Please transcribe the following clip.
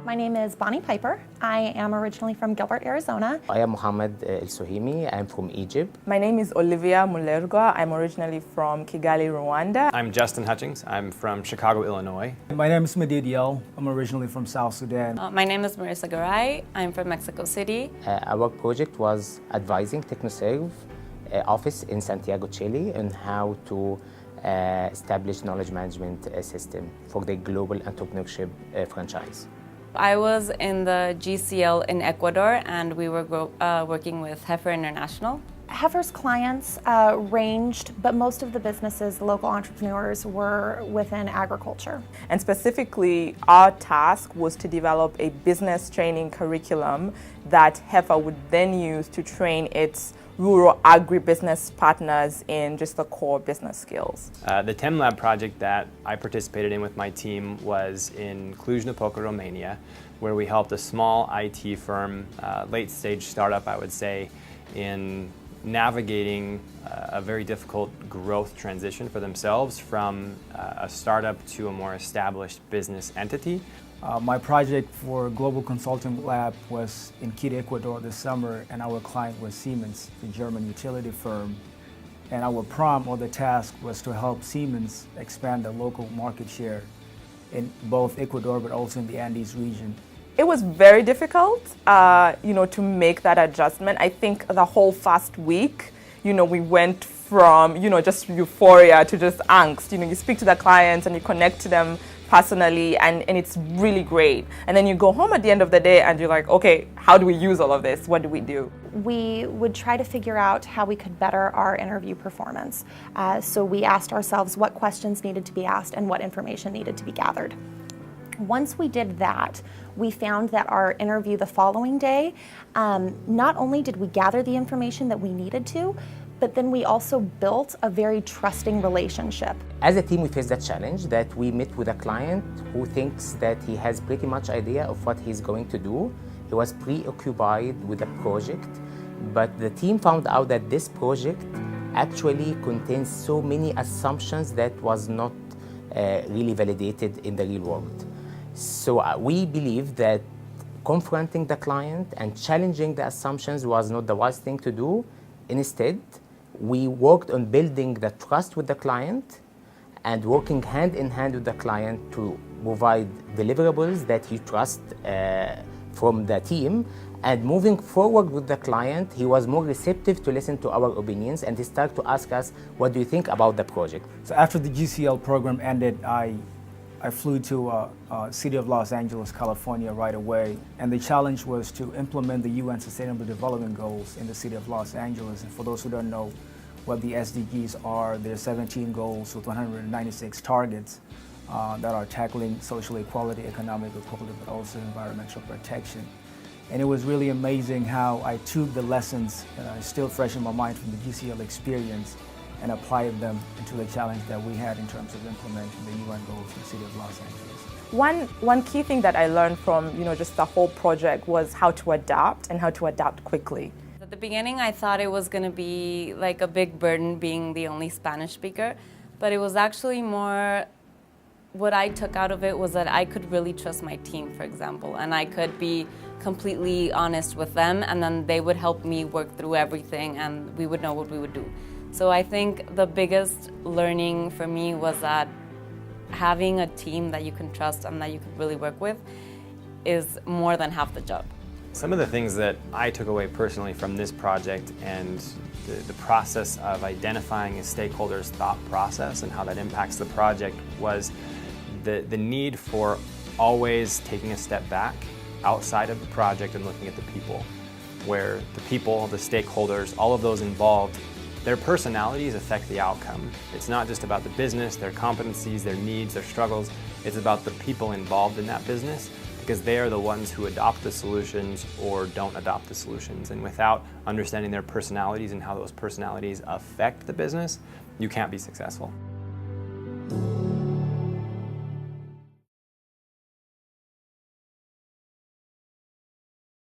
My name is Bonnie Piper. I am originally from Gilbert, Arizona. I am Mohammed El-Sohimi. I'm from Egypt. My name is Olivia Mulerwa. I'm originally from Kigali, Rwanda. I'm Justin Hutchings. I'm from Chicago, Illinois. My name is Madid Yel. I'm originally from South Sudan. My name is Marissa Garay. I'm from Mexico City. Our project was advising TechnoServe office in Santiago, Chile, on how to establish knowledge management system for the global entrepreneurship franchise. I was in the GCL in Ecuador, and we were working with Heifer International. Heifer's clients ranged, but most of the businesses, the local entrepreneurs, were within agriculture. And specifically, our task was to develop a business training curriculum that Heifer would then use to train its rural agribusiness partners in just the core business skills. The TEM Lab project that I participated in with my team was in Cluj-Napoca, Romania, where we helped a small IT firm, late stage startup, I would say, in navigating a very difficult growth transition for themselves from a startup to a more established business entity. My project for Global Consulting Lab was in Quito, Ecuador this summer, and our client was Siemens, the German utility firm. And our prompt or the task was to help Siemens expand their local market share in both Ecuador but also in the Andes region. It was very difficult, to make that adjustment. I think the whole first week, we went from, just euphoria to just angst. You speak to the clients and you connect to them personally, and it's really great. And then you go home at the end of the day and you're like, okay, how do we use all of this? What do we do? We would try to figure out how we could better our interview performance. So we asked ourselves what questions needed to be asked and what information needed to be gathered. Once we did that, we found that our interview the following day, not only did we gather the information that we needed to, but then we also built a very trusting relationship. As a team, we faced that challenge that we met with a client who thinks that he has pretty much idea of what he's going to do. He was preoccupied with the project, but the team found out that this project actually contains so many assumptions that was not really validated in the real world. So we believe that confronting the client and challenging the assumptions was not the wise thing to do. Instead, we worked on building the trust with the client and working hand in hand with the client to provide deliverables that he trusts from the team. And moving forward with the client, he was more receptive to listen to our opinions, and he started to ask us, what do you think about the project? So after the GCL program ended, I flew to city of Los Angeles, California right away, and the challenge was to implement the UN Sustainable Development Goals in the city of Los Angeles. And for those who don't know what the SDGs are, there are 17 goals with 196 targets that are tackling social equality, economic equality, but also environmental protection. And it was really amazing how I took the lessons, still fresh in my mind from the GCL experience, and applied them into the challenge that we had in terms of implementing the UN goals in the city of Los Angeles. One key thing that I learned from just the whole project was how to adapt and how to adapt quickly. At the beginning, I thought it was going to be like a big burden being the only Spanish speaker, but it was actually more, what I took out of it was that I could really trust my team, for example, and I could be completely honest with them, and then they would help me work through everything and we would know what we would do. So I think the biggest learning for me was that having a team that you can trust and that you can really work with is more than half the job. Some of the things that I took away personally from this project and the process of identifying a stakeholder's thought process and how that impacts the project was the need for always taking a step back outside of the project and looking at the people, where the people, the stakeholders, all of those involved, their personalities affect the outcome. It's not just about the business, their competencies, their needs, their struggles. It's about the people involved in that business, because they are the ones who adopt the solutions or don't adopt the solutions. And without understanding their personalities and how those personalities affect the business, you can't be successful.